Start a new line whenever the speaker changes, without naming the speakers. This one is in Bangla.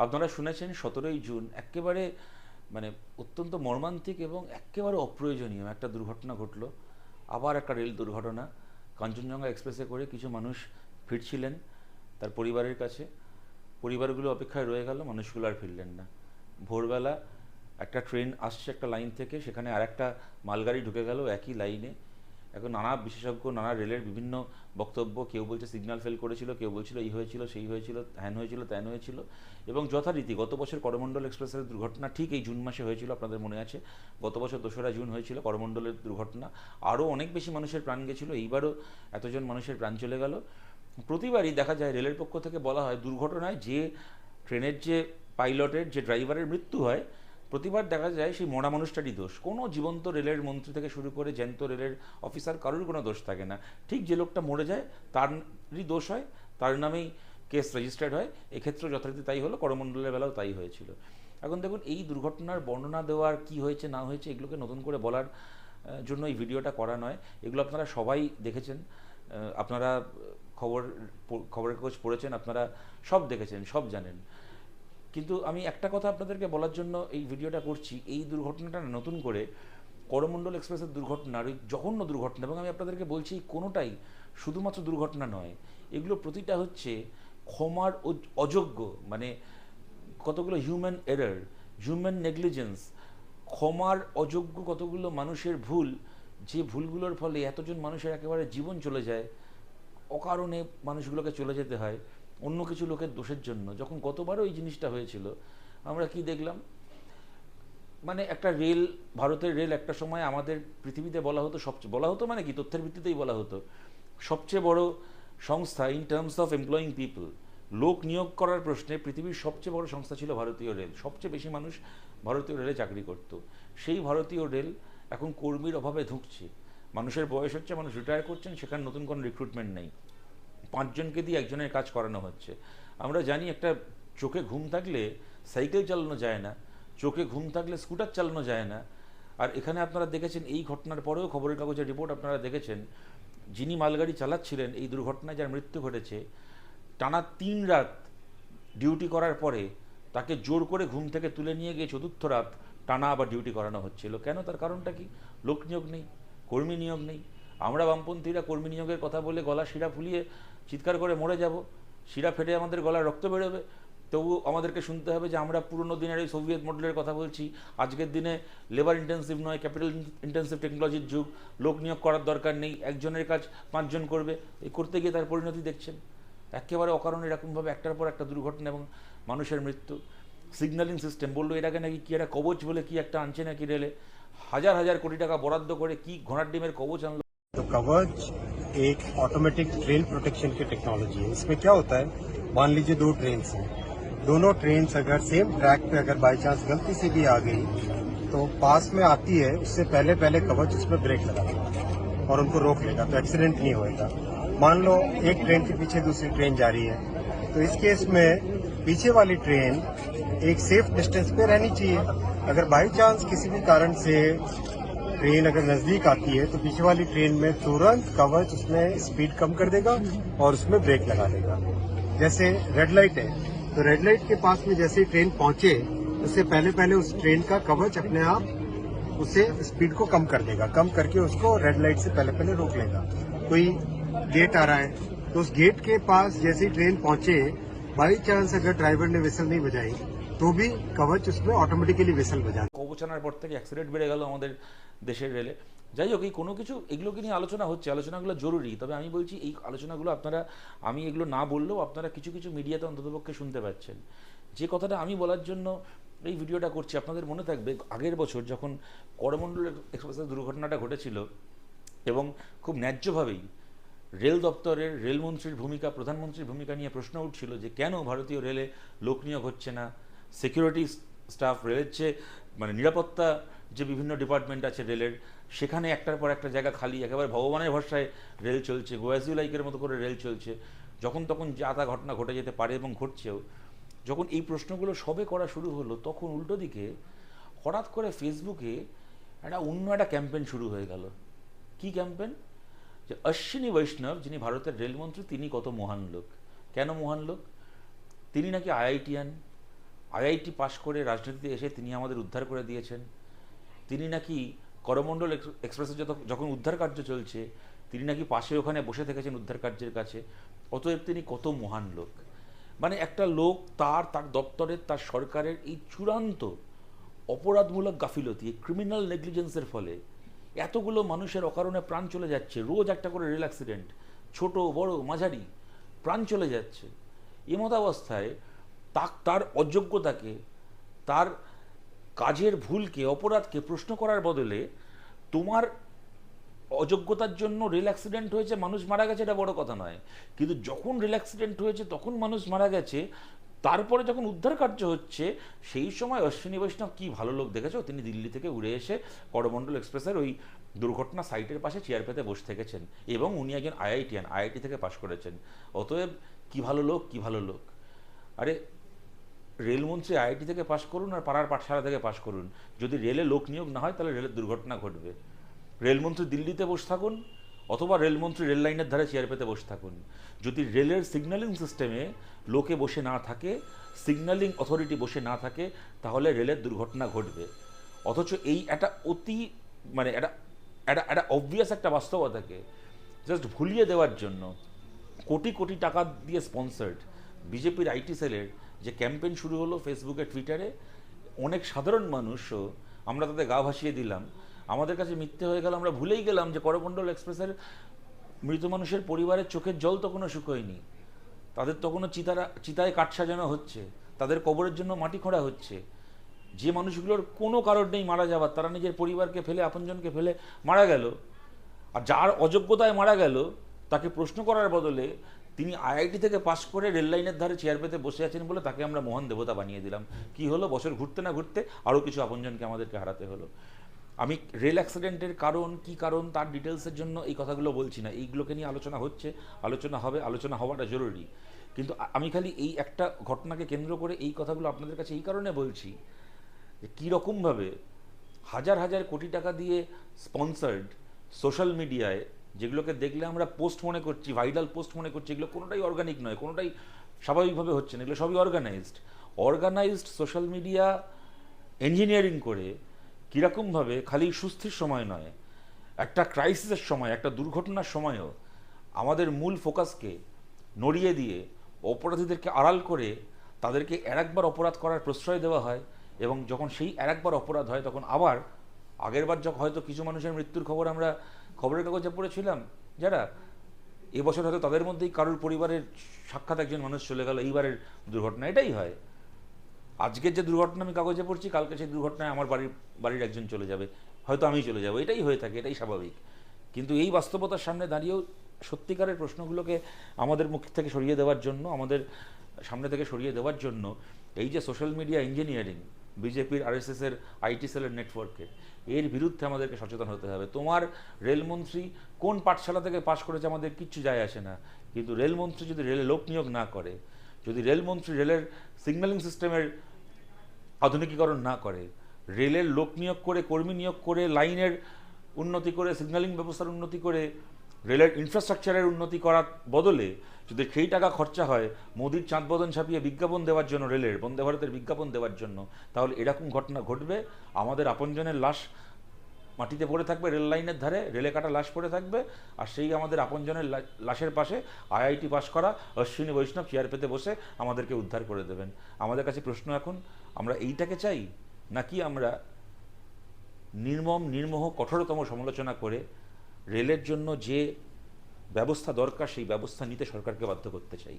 আপনারা শুনেছেন 17ই জুন একেবারে মানে অত্যন্ত মর্মান্তিক এবং একেবারে অপ্রয়োজনীয় একটা দুর্ঘটনা ঘটলো। আবার একটা রেল দুর্ঘটনা। কাঞ্চনজঙ্ঘা এক্সপ্রেসে করে কিছু মানুষ ফিরছিলেন তার পরিবারের কাছে। পরিবারগুলো অপেক্ষায় রয়ে গেল, মানুষগুলো আর ফিরলেন না। ভোরবেলা একটা ট্রেন আসছে একটা লাইন থেকে, সেখানে আর একটা মালগাড়ি ঢুকে গেল একই লাইনে। এখন নানা বিশেষজ্ঞ নানা রেলের বিভিন্ন বক্তব্য, কেউ বলছে সিগন্যাল ফেল করেছিল, কেউ বলছিল এই হয়েছিল সেই হয়েছিল, হ্যান হয়েছিল ত্যান হয়েছিল। এবং যথারীতি গত বছর করমণ্ডল এক্সপ্রেসের দুর্ঘটনা ঠিক এই জুন মাসে হয়েছিল, আপনাদের মনে আছে। গত বছর 2রা জুন হয়েছিল করমণ্ডলের দুর্ঘটনা। আরও অনেক বেশি মানুষের প্রাণ গেছিলো, এইবারও এতজন মানুষের প্রাণ চলে গেল। প্রতিবারই দেখা যায় রেলের পক্ষ থেকে বলা হয় দুর্ঘটনায় যে ট্রেনের যে পাইলটের যে ড্রাইভারের মৃত্যু হয়, প্রতিবার দেখা যায় সেই মরা মানুষটারই দোষ। কোনো জীবন্ত রেলের মন্ত্রী থেকে শুরু করে জ্যান্ত রেলের অফিসার কারোর কোনো দোষ থাকে না। ঠিক যে লোকটা মরে যায় তারই দোষ হয়, তার নামেই কেস রেজিস্টার্ড হয়। এক্ষেত্রে যথারীতি তাই হলো, করমণ্ডলের বেলাও তাই হয়েছিল। এখন দেখুন, এই দুর্ঘটনার বর্ণনা দেওয়ার কি হয়েছে না হয়েছে এগুলোকে নতুন করে বলার জন্য এই ভিডিওটা করা নয়। এগুলো আপনারা সবাই দেখেছেন, আপনারা খবর খবরের কাগজ পড়েছেন, আপনারা সব দেখেছেন, সব জানেন। কিন্তু আমি একটা কথা আপনাদেরকে বলার জন্য এই ভিডিওটা করছি। এই দুর্ঘটনাটা নতুন করে করমণ্ডল এক্সপ্রেসের দুর্ঘটনার ওই জঘন্য দুর্ঘটনা, এবং আমি আপনাদেরকে বলছি কোনোটাই শুধুমাত্র দুর্ঘটনা নয়, এগুলো প্রতিটা হচ্ছে ক্ষমার অযোগ্য, মানে কতগুলো হিউম্যান এরর, হিউম্যান নেগলিজেন্স, ক্ষমার অযোগ্য কতগুলো মানুষের ভুল, যে ভুলগুলোর ফলে এতজন মানুষের একেবারে জীবন চলে যায়। অকারণে মানুষগুলোকে চলে যেতে হয় অন্য কিছু লোকের দোষের জন্য। যখন গতবারও এই জিনিসটা হয়েছিল, আমরা কি দেখলাম, মানে একটা রেল, ভারতের রেল একটা সময় আমাদের পৃথিবীতে বলা হতো সবচেয়ে, বলা হতো মানে কি তথ্যের ভিত্তিতেই বলা হতো, সবচেয়ে বড় সংস্থা in terms of employing people. লোক নিয়োগ করার প্রশ্নে পৃথিবীর সবচেয়ে বড় সংস্থা ছিল ভারতীয় রেল। সবচেয়ে বেশি মানুষ ভারতীয় রেলে চাকরি করত। সেই ভারতীয় রেল এখন কর্মীর অভাবে ধুঁকছে। মানুষের বয়স হচ্ছে, মানুষ রিটায়ার করছেন, সেখানে নতুন কোনো রিক্রুটমেন্ট নেই। 5জনকে দিয়ে একজনের কাজ করানো হচ্ছে। আমরা জানি একটা চোখে ঘুম থাকলে সাইকেল চালানো যায় না, চোখে ঘুম থাকলে স্কুটার চালানো যায় না। আর এখানে আপনারা দেখেছেন এই ঘটনার পরেও খবরের কাগজের রিপোর্ট আপনারা দেখেছেন, যিনি মালগাড়ি চালাচ্ছিলেন এই দুর্ঘটনায় যার মৃত্যু ঘটেছে, টানা 3 রাত ডিউটি করার পরে তাকে জোর করে ঘুম থেকে তুলে নিয়ে গিয়ে চতুর্থ রাত টানা আবার ডিউটি করানো হচ্ছিল। কেন? তার কারণটা কি? লোক নিয়োগ নেই, কর্মী নিয়োগ নেই। আমরা বামপন্থীরা কর্মী নিয়োগের কথা বলে গলা শিরা ফুলিয়ে চিৎকার করে মরে যাব, শিরা ফেটে আমাদের গলায় রক্ত বেরোবে, তবু আমাদেরকে শুনতে হবে যে আমরা পুরনো দিনের এই সোভিয়েত মডেলের কথা বলছি। আজকের দিনে লেবার ইন্টেন্সিভ নয়, ক্যাপিটাল ইন্টেন্সিভ টেকনোলজির যুগ, লোক নিয়োগ করার দরকার নেই, একজনের কাজ 5জন করবে। এই করতে গিয়ে তার পরিণতি দেখছেন, একেবারে অকারণে এরকমভাবে একটার পর একটা দুর্ঘটনা এবং মানুষের মৃত্যু। সিগন্যালিং সিস্টেম বললো এর আগে নাকি কি একটা কবচ বলে কি একটা আনছে নাকি রেলে, হাজার হাজার কোটি টাকা বরাদ্দ করে কি ঘোড়ার ডিমের কবচ আনলো।
तो कवच एक ऑटोमेटिक ट्रेन प्रोटेक्शन की टेक्नोलॉजी है। इसमें क्या होता है, मान लीजिए 2 ट्रेन हैं, दोनों ट्रेन अगर सेम ट्रैक पे अगर बाई चांस गलती से भी आ गई तो पास में आती है, उससे पहले पहले कवच उसमें ब्रेक लगा देगा और उनको रोक लेगा, तो एक्सीडेंट नहीं होएगा। मान लो एक ट्रेन के पीछे दूसरी ट्रेन जा रही है, तो इस केस में पीछे वाली ट्रेन एक सेफ डिस्टेंस पे रहनी चाहिए। अगर बाई चांस किसी भी कारण से ट्रेन अगर नजदीक आती है तो पीछे वाली ट्रेन में तुरंत कवच उसमें स्पीड कम कर देगा और उसमें ब्रेक लगा देगा। जैसे रेड लाइट है, तो रेड लाइट के पास में जैसे ही ट्रेन पहुंचे, उससे पहले पहले उस ट्रेन का कवच अपने आप उसे स्पीड को कम कर देगा, कम करके उसको रेड लाइट से पहले पहले रोक लेगा। कोई गेट आ रहा है तो उस गेट के पास जैसे ही ट्रेन पहुंचे, बाई चांस अगर ड्राइवर ने विसल नहीं बजाई तो भी कवच उसमें ऑटोमेटिकली विसल बजा।
কবচ আনার পর থেকে অ্যাক্সিডেন্ট বেড়ে গেল আমাদের দেশের রেলে। যাই হোক, এই কোনো কিছু এগুলোকে নিয়ে আলোচনা হচ্ছে, আলোচনাগুলো জরুরি। তবে আমি বলছি এই আলোচনাগুলো আপনারা, আমি এগুলো না বললেও আপনারা কিছু কিছু মিডিয়াতে অন্ততপক্ষে শুনতে পাচ্ছেন। যে কথাটা আমি বলার জন্য এই ভিডিওটা করছি, আপনাদের মনে থাকবে আগের বছর যখন করমণ্ডল এক্সপ্রেসের দুর্ঘটনাটা ঘটেছিল, এবং খুব ন্যায্যভাবেই রেল দপ্তরের রেলমন্ত্রীর ভূমিকা, প্রধানমন্ত্রীর ভূমিকা নিয়ে প্রশ্ন উঠছিল যে কেন ভারতীয় রেলে লোক নিয়োগ হচ্ছে না, সিকিউরিটি স্টাফ, রেলের চেয়ে মানে নিরাপত্তা যে বিভিন্ন ডিপার্টমেন্ট আছে রেলের, সেখানে একটার পর একটা জায়গা খালি, একেবারে ভগবানের ভরসায় রেল চলছে, গোয়াজি লাইকের মতো করে রেল চলছে, যখন তখন যা তা ঘটনা ঘটে যেতে পারে এবং ঘটছেও। যখন এই প্রশ্নগুলো সবে করা শুরু হলো, তখন উল্টো দিকে হঠাৎ করে ফেসবুকে অন্য একটা ক্যাম্পেইন শুরু হয়ে গেল। কি ক্যাম্পেইন? যে অশ্বিনী বৈষ্ণব, যিনি ভারতের রেলমন্ত্রী, তিনি কত মহান লোক। কেন মহান লোক? তিনি নাকি আইআইটিয়ান, আইআইটি পাশ করে রাজনীতিতে এসে তিনি আমাদের উদ্ধার করে দিয়েছেন। তিনি নাকি করমণ্ডল এক্সপ্রেসে যখন উদ্ধার কার্য চলছে তিনি নাকি পাশে ওখানে বসে থেকেছেন উদ্ধার কার্যের কাছে। অতএব তিনি কত মহান লোক। মানে একটা লোক তার দপ্তরের, তার সরকারের এই চূড়ান্ত অপরাধমূলক গাফিলতি, ক্রিমিনাল নেগলিজেন্সের ফলে এতগুলো মানুষের অকারণে প্রাণ চলে যাচ্ছে। রোজ একটা করে রেল অ্যাক্সিডেন্ট, ছোট বড় মাঝারি, প্রাণ চলে যাচ্ছে। এমতাবস্থায় তার অযোগ্যতাকে, তার কাজের ভুলকে, অপরাধকে প্রশ্ন করার বদলে তোমার অযোগ্যতার জন্য রেল অ্যাক্সিডেন্ট হয়েছে, মানুষ মারা গেছে, এটা বড় কথা নয়। কিন্তু যখন রেল অ্যাক্সিডেন্ট হয়েছে তখন মানুষ মারা গেছে, তারপরে যখন উদ্ধার কার্য হচ্ছে সেই সময় অশ্বিনী বৈষ্ণব কি ভালো লোক দেখেছো, তিনি দিল্লি থেকে উড়ে এসে করমণ্ডল এক্সপ্রেসের ওই দুর্ঘটনা সাইটের পাশে চেয়ার পেতে বসে থেকেছেন। এবং উনি একজন আইআইটি থেকে পাশ করেছেন। অতএব কি ভালো লোক, কি ভালো লোক। আরে রেলমন্ত্রী আইআইটি থেকে পাশ করুন আর পাড়ার পাঠশালা থেকে পাশ করুন, যদি রেলে লোক নিয়োগ না হয় তাহলে রেলের দুর্ঘটনা ঘটবে। রেলমন্ত্রী দিল্লিতে বসে থাকুন অথবা রেলমন্ত্রী রেল লাইনের ধারে চেয়ার পেতে বসে থাকুন, যদি রেলের সিগন্যালিং সিস্টেমে লোকে বসে না থাকে, সিগন্যালিং অথরিটি বসে না থাকে, তাহলে রেলের দুর্ঘটনা ঘটবে। অথচ এই একটা অতি মানে একটা অবভিয়াস একটা বাস্তবতাকে জাস্ট ভুলিয়ে দেওয়ার জন্য কোটি কোটি টাকা দিয়ে স্পন্সার্ড বিজেপির আইটি সেলের যে ক্যাম্পেইন শুরু হলো ফেসবুকে, টুইটারে, অনেক সাধারণ মানুষও আমরা তাদের গা ভাসিয়ে দিলাম। আমাদের কাছে মিথ্যে হয়ে গেল, আমরা ভুলেই গেলাম যে করমণ্ডল এক্সপ্রেসের মৃত মানুষের পরিবারের চোখের জল তখনও শুকোয়নি, তাদের তখনও চিতায় কাঠ সাজানো হচ্ছে, তাদের কবরের জন্য মাটি খোঁড়া হচ্ছে। যে মানুষগুলোর কোনো কারণ নেই মারা যাওয়ার, তারা নিজের পরিবারকে ফেলে, আপনজনকে ফেলে মারা গেল। আর যার অযোগ্যতায় মারা গেল তাকে প্রশ্ন করার বদলে তিনি আইআইটি থেকে পাশ করে রেল লাইনের ধারে চেয়ার পেতে বসে আছেন বলে তাকে আমরা মহান দেবতা বানিয়ে দিলাম। কি হলো, বছর ঘুরতে না ঘুরতে আরও কিছু আপনজনকে আমাদেরকে হারাতে হলো। আমি রেল অ্যাক্সিডেন্টের কারণ কি কারণ তার ডিটেলসের জন্য এই কথাগুলো বলছি না, এইগুলোকে নিয়ে আলোচনা হচ্ছে, আলোচনা হবে, আলোচনা হওয়াটা জরুরি। কিন্তু আমি খালি এই একটা ঘটনাকে কেন্দ্র করে এই কথাগুলো আপনাদের কাছে এই কারণে বলছি যে কীরকমভাবে হাজার হাজার কোটি টাকা দিয়ে স্পন্সার্ড সোশ্যাল মিডিয়ায়, যেগুলোকে দেখলে আমরা পোস্ট মনে করছি, ভাইরাল পোস্ট মনে করছি, এগুলো কোনোটাই অর্গানিক নয়, কোনোটাই স্বাভাবিকভাবে হচ্ছে না, এগুলো সবই অর্গানাইজড সোশ্যাল মিডিয়া ইঞ্জিনিয়ারিং করে কীরকমভাবে খালি সুস্থির সময় নয়, একটা ক্রাইসিসের সময়, একটা দুর্ঘটনার সময়ও আমাদের মূল ফোকাসকে নড়িয়ে দিয়ে অপরাধীদেরকে আড়াল করে তাদেরকে আরেকবার অপরাধ করার প্রশ্রয় দেওয়া হয়। এবং যখন সেই আরেকবার অপরাধ হয় তখন আবার আগেরবার যখন হয়তো কিছু মানুষের মৃত্যুর খবর আমরা খবরের কাগজে পড়েছিলাম, যারা এবছর হয়তো তাদের মধ্যেই কারোর পরিবারের সাক্ষাৎ একজন মানুষ চলে গেল, এইবারের দুর্ঘটনা এটাই হয়। আজকের যে দুর্ঘটনা আমি কাগজে পড়ছি, কালকে সেই দুর্ঘটনায় আমার বাড়ির একজন চলে যাবে, হয়তো আমি চলে যাব, এটাই হয়ে থাকে, এটাই স্বাভাবিক। কিন্তু এই বাস্তবতার সামনে দাঁড়িয়েও সত্যিকারের প্রশ্নগুলোকে আমাদের মুখ থেকে সরিয়ে দেওয়ার জন্য, আমাদের সামনে থেকে সরিয়ে দেওয়ার জন্য এই যে সোশ্যাল মিডিয়া ইঞ্জিনিয়ারিং বিজেপির আরএসএসের আইটি সেলের নেটওয়ার্কের, এর বিরুদ্ধে আমাদেরকে সচেতন হতে হবে। তোমার রেলমন্ত্রী কোন পাঠশালা থেকে পাশ করেছে আমাদের কিচ্ছু যায় আসে না, কিন্তু রেলমন্ত্রী যদি রেলে লোক নিয়োগ না করে, যদি রেলমন্ত্রী রেলের সিগন্যালিং সিস্টেমের আধুনিকীকরণ না করে, রেলের লোক নিয়োগ করে, কর্মী নিয়োগ করে, লাইনের উন্নতি করে, সিগন্যালিং ব্যবস্থার উন্নতি করে, রেলের ইনফ্রাস্ট্রাকচারের উন্নতি করার বদলে যদি সেই টাকা খরচা হয় মোদির চাঁদ বদন ছাপিয়ে বিজ্ঞাপন দেওয়ার জন্য, রেলের বন্দে ভারতের বিজ্ঞাপন দেওয়ার জন্য, তাহলে এরকম ঘটনা ঘটবে। আমাদের আপনজনের লাশ মাটিতে পড়ে থাকবে রেল লাইনের ধারে, রেলে কাটা লাশ পড়ে থাকবে, আর সেই আমাদের আপনজনের লাশের পাশে আইআইটি পাশ করা অশ্বিনী বৈষ্ণব চেয়ার পেতে বসে আমাদেরকে উদ্ধার করে দেবেন। আমাদের কাছে প্রশ্ন এখন, আমরা এইটাকে চাই, নাকি আমরা নির্মোহ কঠোরতম সমালোচনা করে রেলের জন্য যে ব্যবস্থা দরকার সেই ব্যবস্থা নিতে সরকারকে বাধ্য করতে চাই?